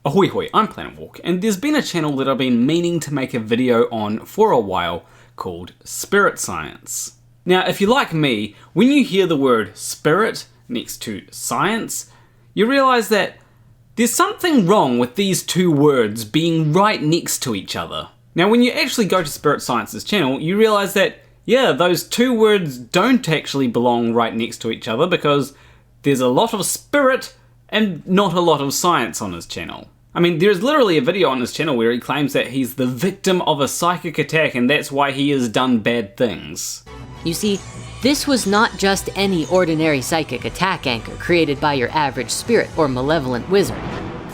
Ahoy hoy, I'm Planet Walk, and there's been a channel that I've been meaning to make a video on for a while called Spirit Science. Now, if you're like me, when you hear the word spirit next to science, you realise that there's something wrong with these two words being right next to each other. Now, when you actually go to Spirit Science's channel, you realise that, yeah, those two words don't actually belong right next to each other because there's a lot of spirit and not a lot of science on his channel. I mean, there's literally a video on his channel where he claims that he's the victim of a psychic attack and that's why he has done bad things. You see, this was not just any ordinary psychic attack anchor created by your average spirit or malevolent wizard,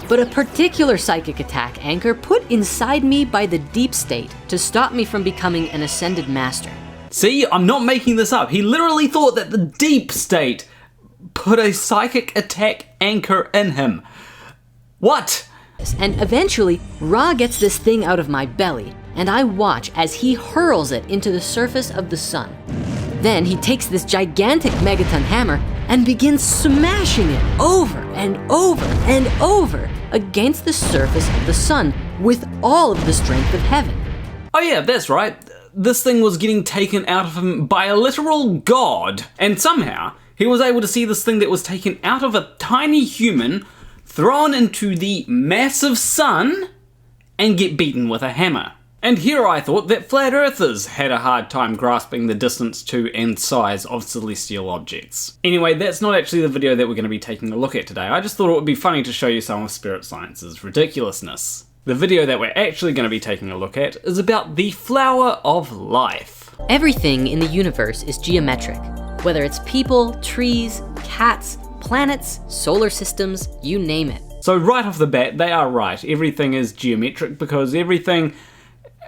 but a particular psychic attack anchor put inside me by the deep state to stop me from becoming an ascended master. See, I'm not making this up. He literally thought that the deep state put a psychic attack anchor in him. What? And eventually, Ra gets this thing out of my belly, and I watch as he hurls it into the surface of the sun. Then he takes this gigantic megaton hammer and begins smashing it over and over and over against the surface of the sun with all of the strength of heaven. Oh yeah, that's right. This thing was getting taken out of him by a literal god, and somehow he was able to see this thing that was taken out of a tiny human, thrown into the massive sun, and get beaten with a hammer. And here I thought that flat earthers had a hard time grasping the distance to and size of celestial objects. Anyway, that's not actually the video that we're going to be taking a look at today. I just thought it would be funny to show you some of Spirit Science's ridiculousness. The video that we're actually going to be taking a look at is about the flower of life. Everything in the universe is geometric. Whether it's people, trees, cats, planets, solar systems, you name it. So right off the bat, they are right. Everything is geometric because everything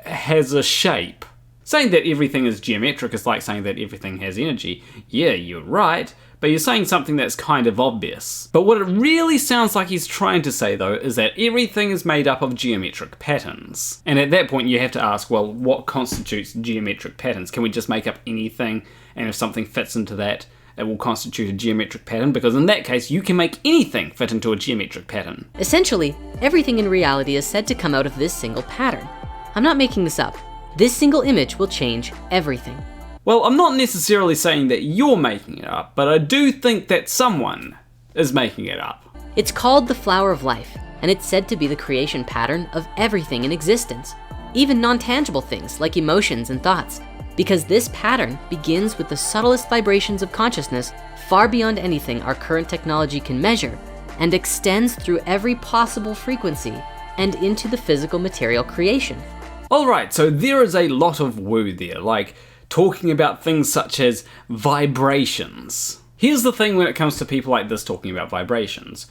has a shape. Saying that everything is geometric is like saying that everything has energy. Yeah, you're right, but you're saying something that's kind of obvious. But what it really sounds like he's trying to say though is that everything is made up of geometric patterns. And at that point you have to ask, well, what constitutes geometric patterns? Can we just make up anything, and if something fits into that, it will constitute a geometric pattern? Because in that case, you can make anything fit into a geometric pattern. Essentially, everything in reality is said to come out of this single pattern. I'm not making this up. This single image will change everything. Well, I'm not necessarily saying that you're making it up, but I do think that someone is making it up. It's called the flower of life, and it's said to be the creation pattern of everything in existence, even non-tangible things like emotions and thoughts, because this pattern begins with the subtlest vibrations of consciousness far beyond anything our current technology can measure, and extends through every possible frequency and into the physical material creation. Alright, so there is a lot of woo there, like talking about things such as vibrations. Here's the thing when it comes to people like this talking about vibrations.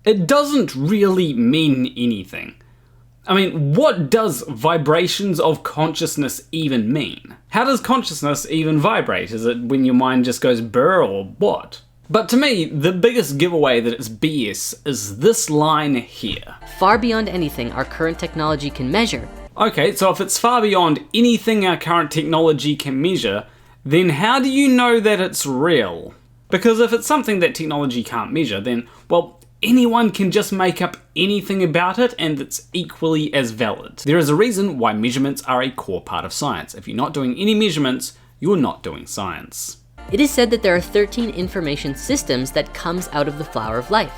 It doesn't really mean anything. I mean, what does vibrations of consciousness even mean? How does consciousness even vibrate? Is it when your mind just goes brr or what? But to me, the biggest giveaway that it's BS is this line here. Far beyond anything our current technology can measure. Okay, so if it's far beyond anything our current technology can measure, then how do you know that it's real? Because if it's something that technology can't measure, then, well, anyone can just make up anything about it and it's equally as valid. There is a reason why measurements are a core part of science. If you're not doing any measurements, you're not doing science. It is said that there are 13 information systems that comes out of the flower of life,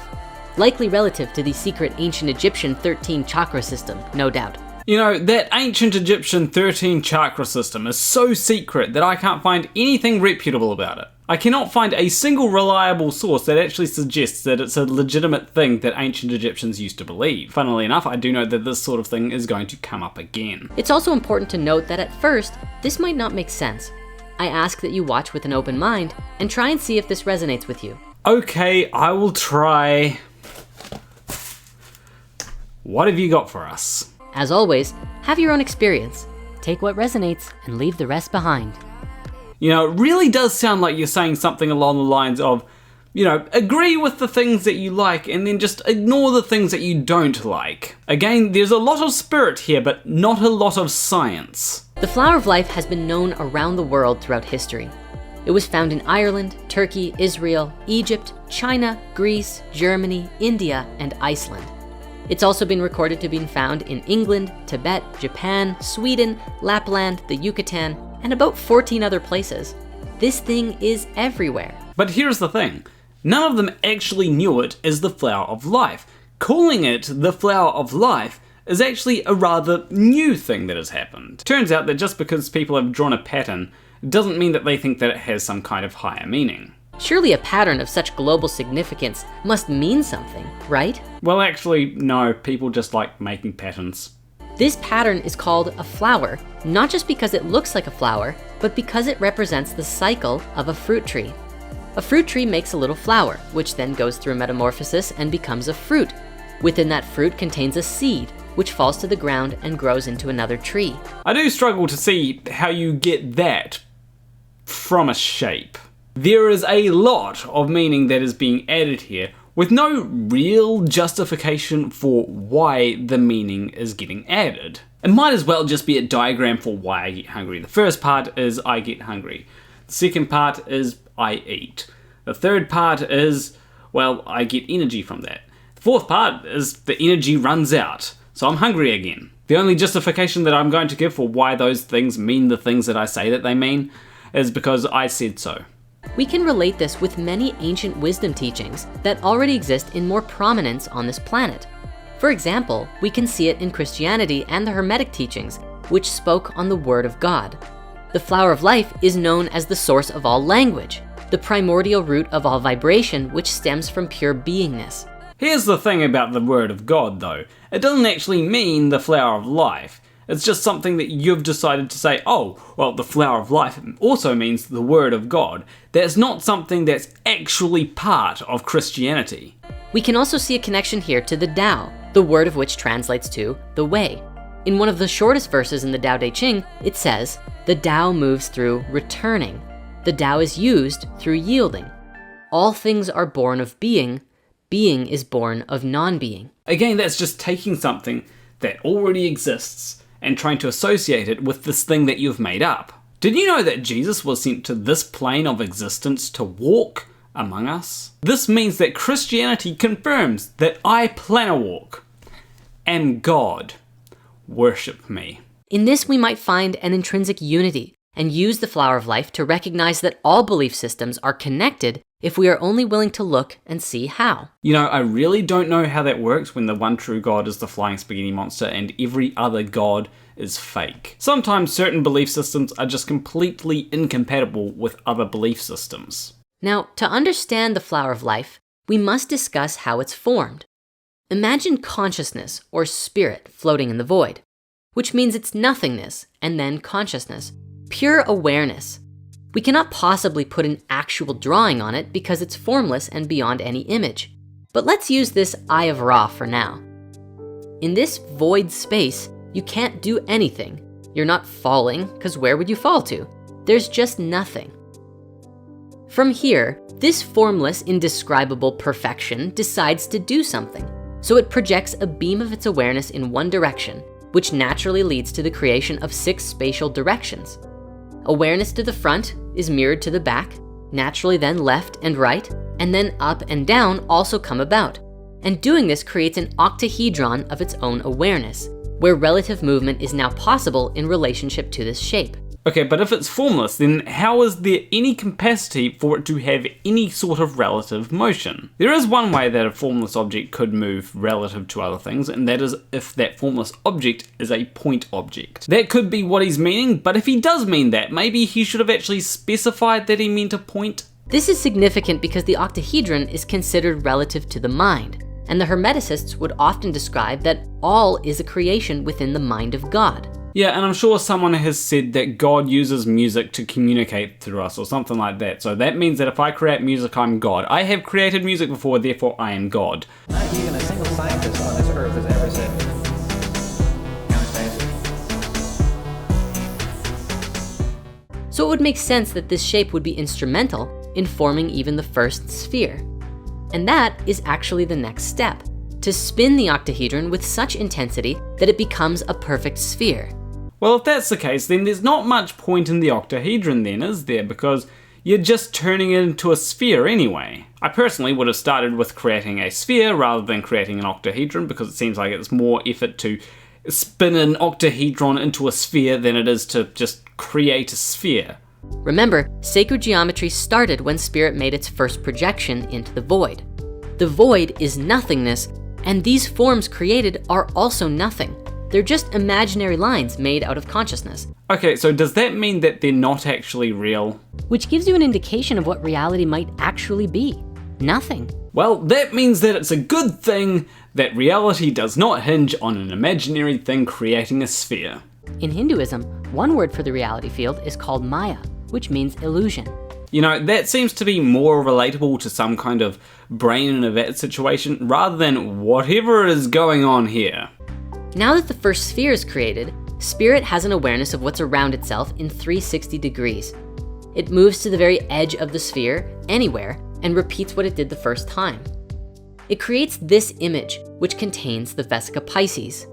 likely relative to the secret ancient Egyptian 13 chakra system, no doubt. You know, that ancient Egyptian 13 chakra system is so secret that I can't find anything reputable about it. I cannot find a single reliable source that actually suggests that it's a legitimate thing that ancient Egyptians used to believe. Funnily enough, I do know that this sort of thing is going to come up again. It's also important to note that at first, this might not make sense. I ask that you watch with an open mind and try and see if this resonates with you. Okay, I will try. What have you got for us? As always, have your own experience. Take what resonates and leave the rest behind. You know, it really does sound like you're saying something along the lines of, you know, agree with the things that you like and then just ignore the things that you don't like. Again, there's a lot of spirit here, but not a lot of science. The flower of life has been known around the world throughout history. It was found in Ireland, Turkey, Israel, Egypt, China, Greece, Germany, India, and Iceland. It's also been recorded to be found in England, Tibet, Japan, Sweden, Lapland, the Yucatan, and about 14 other places. This thing is everywhere. But here's the thing. None of them actually knew it as the flower of life. Calling it the flower of life is actually a rather new thing that has happened. Turns out that just because people have drawn a pattern doesn't mean that they think that it has some kind of higher meaning. Surely a pattern of such global significance must mean something, right? Well, actually, no. People just like making patterns. This pattern is called a flower, not just because it looks like a flower, but because it represents the cycle of a fruit tree. A fruit tree makes a little flower, which then goes through metamorphosis and becomes a fruit. Within that fruit contains a seed, which falls to the ground and grows into another tree. I do struggle to see how you get that from a shape. There is a lot of meaning that is being added here, with no real justification for why the meaning is getting added. It might as well just be a diagram for why I get hungry. The first part is I get hungry. The second part is I eat. The third part is, well, I get energy from that. The fourth part is the energy runs out, so I'm hungry again. The only justification that I'm going to give for why those things mean the things that I say that they mean is because I said so. We can relate this with many ancient wisdom teachings that already exist in more prominence on this planet. For example, we can see it in Christianity and the Hermetic teachings, which spoke on the Word of God. The flower of life is known as the source of all language, the primordial root of all vibration, which stems from pure beingness. Here's the thing about the Word of God, though. It doesn't actually mean the flower of life. It's just something that you've decided to say, oh, well, the flower of life also means the Word of God. That's not something that's actually part of Christianity. We can also see a connection here to the Tao, the word of which translates to the way. In one of the shortest verses in the Tao Te Ching, it says, the Tao moves through returning. The Tao is used through yielding. All things are born of being. Being is born of non-being. Again, that's just taking something that already exists and trying to associate it with this thing that you've made up. Did you know that Jesus was sent to this plane of existence to walk among us? This means that Christianity confirms that I plan a walk, am God. Worship me. In this, we might find an intrinsic unity and use the flower of life to recognize that all belief systems are connected if we are only willing to look and see how. You know, I really don't know how that works when the one true God is the flying spaghetti monster and every other god is fake. Sometimes certain belief systems are just completely incompatible with other belief systems. Now, to understand the flower of life, we must discuss how it's formed. Imagine consciousness or spirit floating in the void, which means it's nothingness and then consciousness, pure awareness. We cannot possibly put an actual drawing on it because it's formless and beyond any image. But let's use this Eye of Ra for now. In this void space, you can't do anything. You're not falling, because where would you fall to? There's just nothing. From here, this formless, indescribable perfection decides to do something. So it projects a beam of its awareness in one direction, which naturally leads to the creation of 6 spatial directions. Awareness to the front is mirrored to the back, naturally then left and right, and then up and down also come about. And doing this creates an octahedron of its own awareness, where relative movement is now possible in relationship to this shape. Okay, but if it's formless, then how is there any capacity for it to have any sort of relative motion? There is one way that a formless object could move relative to other things, and that is if that formless object is a point object. That could be what he's meaning, but if he does mean that, maybe he should have actually specified that he meant a point. This is significant because the octahedron is considered relative to the mind, and the Hermeticists would often describe that all is a creation within the mind of God. Yeah, and I'm sure someone has said that God uses music to communicate through us or something like that. So that means that if I create music, I'm God. I have created music before, therefore I am God. Not even a single scientist on this earth has ever said it. So it would make sense that this shape would be instrumental in forming even the first sphere. And that is actually the next step, to spin the octahedron with such intensity that it becomes a perfect sphere. Well, if that's the case, then there's not much point in the octahedron then, is there? Because you're just turning it into a sphere anyway. I personally would have started with creating a sphere rather than creating an octahedron, because it seems like it's more effort to spin an octahedron into a sphere than it is to just create a sphere. Remember, sacred geometry started when spirit made its first projection into the void. The void is nothingness, and these forms created are also nothing. They're just imaginary lines made out of consciousness. Okay, so does that mean that they're not actually real? Which gives you an indication of what reality might actually be. Nothing. Well, that means that it's a good thing that reality does not hinge on an imaginary thing creating a sphere. In Hinduism, one word for the reality field is called Maya, which means illusion. You know, that seems to be more relatable to some kind of brain in a vat situation rather than whatever is going on here. Now that the first sphere is created, spirit has an awareness of what's around itself in 360 degrees. It moves to the very edge of the sphere, anywhere, and repeats what it did the first time. It creates this image, which contains the Vesica Pisces.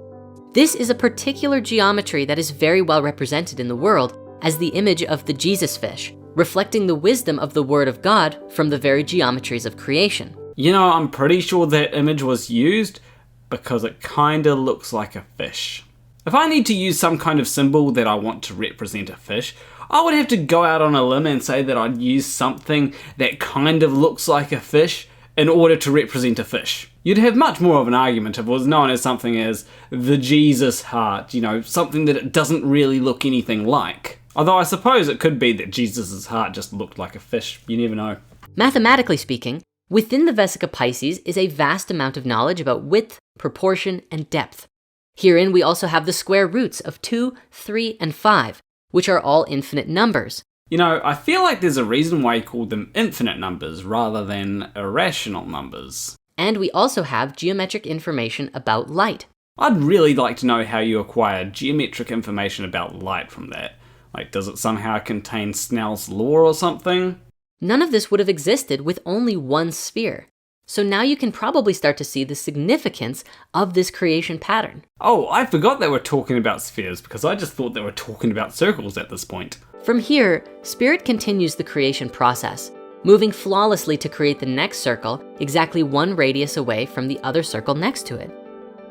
This is a particular geometry that is very well represented in the world as the image of the Jesus fish, reflecting the wisdom of the Word of God from the very geometries of creation. You know, I'm pretty sure that image was used because it kinda looks like a fish. If I need to use some kind of symbol that I want to represent a fish, I would have to go out on a limb and say that I'd use something that kind of looks like a fish in order to represent a fish. You'd have much more of an argument if it was known as something as the Jesus heart, you know, something that it doesn't really look anything like. Although I suppose it could be that Jesus' heart just looked like a fish, you never know. Mathematically speaking, within the Vesica Pisces is a vast amount of knowledge about width, proportion, and depth. Herein we also have the square roots of 2, 3, and 5, which are all infinite numbers. You know, I feel like there's a reason why you call them infinite numbers rather than irrational numbers. And we also have geometric information about light. I'd really like to know how you acquire geometric information about light from that. Like, does it somehow contain Snell's law or something? None of this would have existed with only one sphere. So now you can probably start to see the significance of this creation pattern. Oh, I forgot they were talking about spheres because I just thought they were talking about circles at this point. From here, spirit continues the creation process, moving flawlessly to create the next circle exactly 1 radius away from the other circle next to it.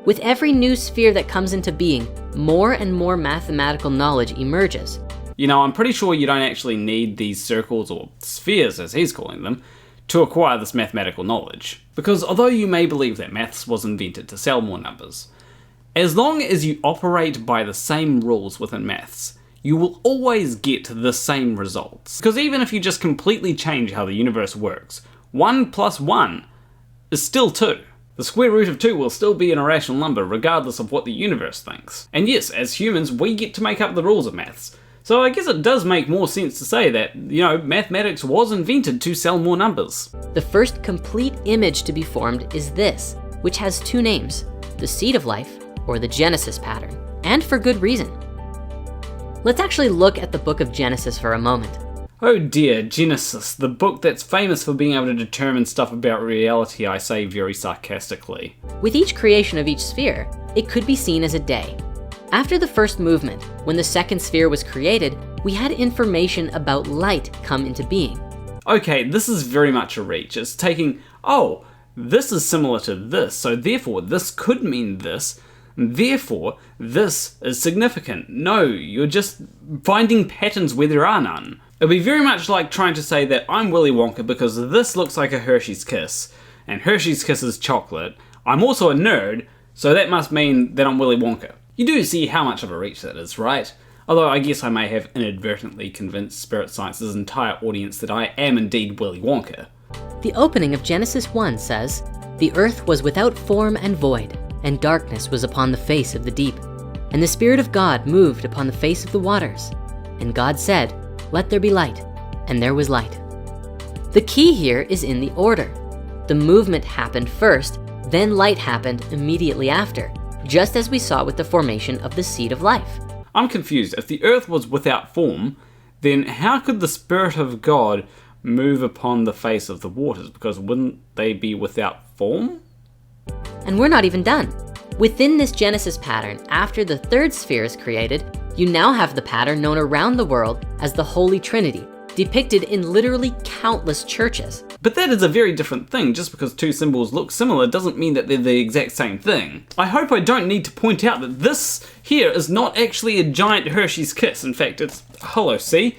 With every new sphere that comes into being, more and more mathematical knowledge emerges. You know, I'm pretty sure you don't actually need these circles, or spheres as he's calling them, to acquire this mathematical knowledge. Because although you may believe that maths was invented to sell more numbers, as long as you operate by the same rules within maths, you will always get the same results. Because even if you just completely change how the universe works, 1 plus 1 is still 2. The square root of 2 will still be an irrational number regardless of what the universe thinks. And yes, as humans, we get to make up the rules of maths. So I guess it does make more sense to say that, you know, mathematics was invented to sell more numbers. The first complete image to be formed is this, which has 2 names, the seed of life, or the Genesis pattern, and for good reason. Let's actually look at the book of Genesis for a moment. Oh dear, Genesis, the book that's famous for being able to determine stuff about reality, I say very sarcastically. With each creation of each sphere, it could be seen as a day. After the first movement, when the second sphere was created, we had information about light come into being. Okay, this is very much a reach. It's taking, oh, this is similar to this, so therefore this could mean this, and therefore this is significant. No, you're just finding patterns where there are none. It'd be very much like trying to say that I'm Willy Wonka because this looks like a Hershey's Kiss, and Hershey's Kiss is chocolate. I'm also a nerd, so that must mean that I'm Willy Wonka. You do see how much of a reach that is, right? Although I guess I may have inadvertently convinced Spirit Science's entire audience that I am indeed Willy Wonka. The opening of Genesis 1 says, "The earth was without form and void, and darkness was upon the face of the deep. And the Spirit of God moved upon the face of the waters. And God said, let there be light, and there was light." The key here is in the order. The movement happened first, then light happened immediately after, just as we saw with the formation of the seed of life. I'm confused. If the earth was without form, then how could the Spirit of God move upon the face of the waters? Because wouldn't they be without form? And we're not even done. Within this Genesis pattern, after the third sphere is created, you now have the pattern known around the world as the Holy Trinity, depicted in literally countless churches. But that is a very different thing. Just because two symbols look similar doesn't mean that they're the exact same thing. I hope I don't need to point out that this here is not actually a giant Hershey's Kiss. In fact, it's hollow, see?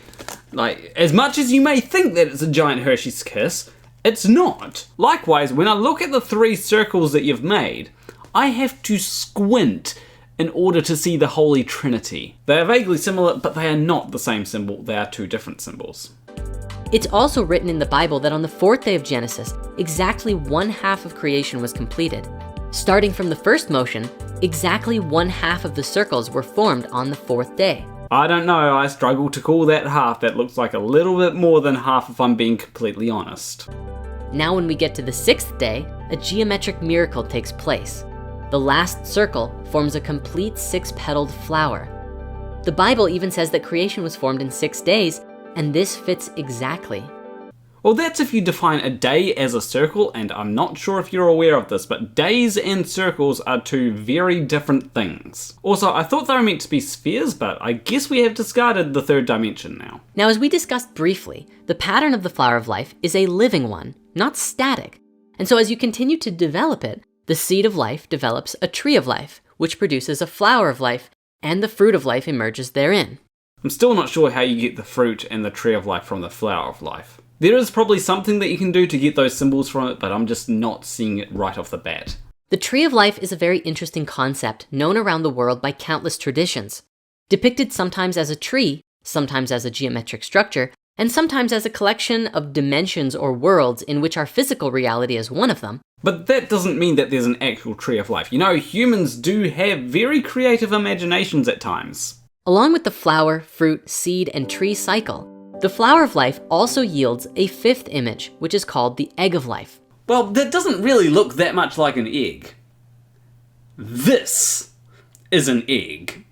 Like, as much as you may think that it's a giant Hershey's Kiss, it's not. Likewise, when I look at the three circles that you've made, I have to squint in order to see the Holy Trinity. They are vaguely similar, but they are not the same symbol. They are two different symbols. It's also written in the Bible that on the fourth day of Genesis, exactly 1/2 of creation was completed. Starting from the first motion, exactly 1/2 of the circles were formed on the fourth day. I don't know, I struggle to call that half. That looks like a little bit more than half if I'm being completely honest. Now when we get to the sixth day, a geometric miracle takes place. The last circle forms a complete 6-petaled flower. The Bible even says that creation was formed in 6 days, and this fits exactly. Well, that's if you define a day as a circle, and I'm not sure if you're aware of this, but days and circles are two very different things. Also, I thought they were meant to be spheres, but I guess we have discarded the third dimension now. Now, as we discussed briefly, the pattern of the flower of life is a living one, not static. And so as you continue to develop it, the seed of life develops a tree of life, which produces a flower of life, and the fruit of life emerges therein. I'm still not sure how you get the fruit and the tree of life from the flower of life. There is probably something that you can do to get those symbols from it, but I'm just not seeing it right off the bat. The tree of life is a very interesting concept known around the world by countless traditions. Depicted sometimes as a tree, sometimes as a geometric structure, and sometimes as a collection of dimensions or worlds in which our physical reality is one of them. But that doesn't mean that there's an actual tree of life. You know, humans do have very creative imaginations at times. Along with the flower, fruit, seed, and tree cycle, the flower of life also yields a fifth image, which is called the egg of life. Well, that doesn't really look that much like an egg. This is an egg.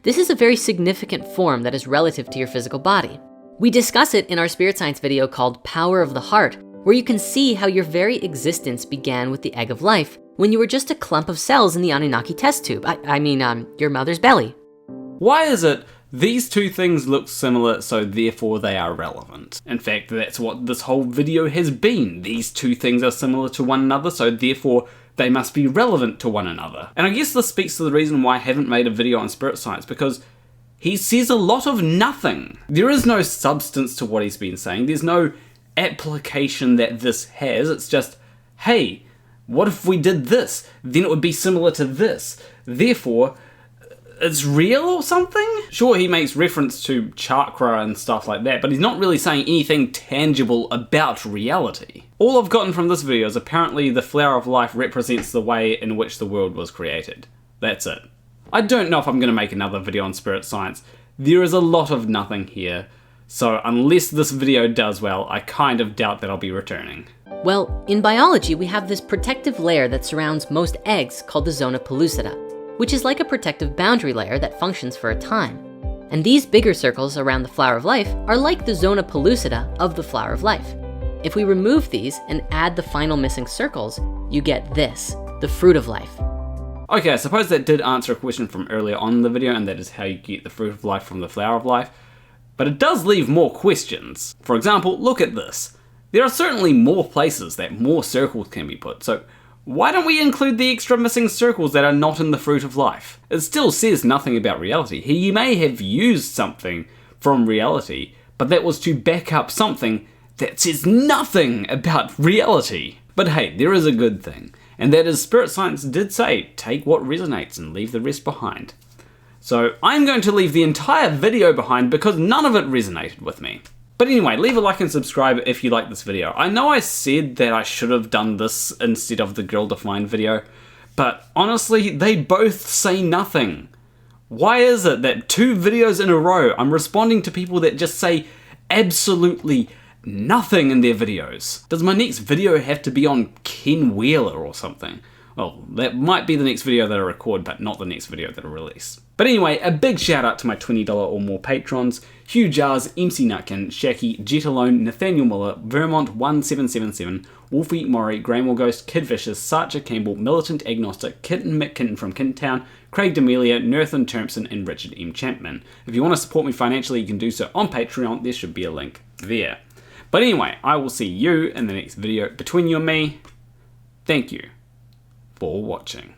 This is a very significant form that is relative to your physical body. We discuss it in our spirit science video called Power of the Heart, where you can see how your very existence began with the egg of life when you were just a clump of cells in the Anunnaki test tube. I mean, your mother's belly. Why is it these two things look similar, so therefore they are relevant? In fact, that's what this whole video has been. These two things are similar to one another, so therefore they must be relevant to one another. And I guess this speaks to the reason why I haven't made a video on spirit science, because he says a lot of nothing. There is no substance to what he's been saying. There's no application that this has. It's just, hey, what if we did this? Then it would be similar to this. Therefore, it's real or something? Sure, he makes reference to chakra and stuff like that, but he's not really saying anything tangible about reality. All I've gotten from this video is apparently the flower of life represents the way in which the world was created. That's it. I don't know if I'm going to make another video on spirit science. There is a lot of nothing here, so unless this video does well, I kind of doubt that I'll be returning. Well, in biology, we have this protective layer that surrounds most eggs called the zona pellucida, which is like a protective boundary layer that functions for a time. And these bigger circles around the flower of life are like the zona pellucida of the flower of life. If we remove these and add the final missing circles, you get this, the fruit of life. Okay, I suppose that did answer a question from earlier on in the video, and that is how you get the fruit of life from the flower of life. But it does leave more questions. For example, look at this. There are certainly more places that more circles can be put, so why don't we include the extra missing circles that are not in the fruit of life? It still says nothing about reality. He may have used something from reality, but that was to back up something that says nothing about reality. But hey, there is a good thing, and that is spirit science did say, take what resonates and leave the rest behind. So I'm going to leave the entire video behind because none of it resonated with me. But anyway, leave a like and subscribe if you like this video. I know I said that I should have done this instead of the Girl Defined video, but honestly, they both say nothing. Why is it that 2 videos in a row I'm responding to people that just say absolutely nothing in their videos? Does my next video have to be on Ken Wheeler or something? Well, that might be the next video that I record, but not the next video that I release. But anyway, a big shout out to my $20 or more patrons: Hugh Jarsz, MC.Nutkin, SHaKie, Jett Alone, Nathaniel Muller, Vermont1777, Wolfie, Morrie, Graymore Ghost, KidVicious, Sacha Campbell, Militant Agnostic, Kitten, McKitten from Kittentown, Craig D'Amelia, Nurthen Thurmpson, and Richard M Chapman. If you want to support me financially, you can do so on Patreon. There should be a link there. But anyway, I will see you in the next video. Between you and me, thank you for watching.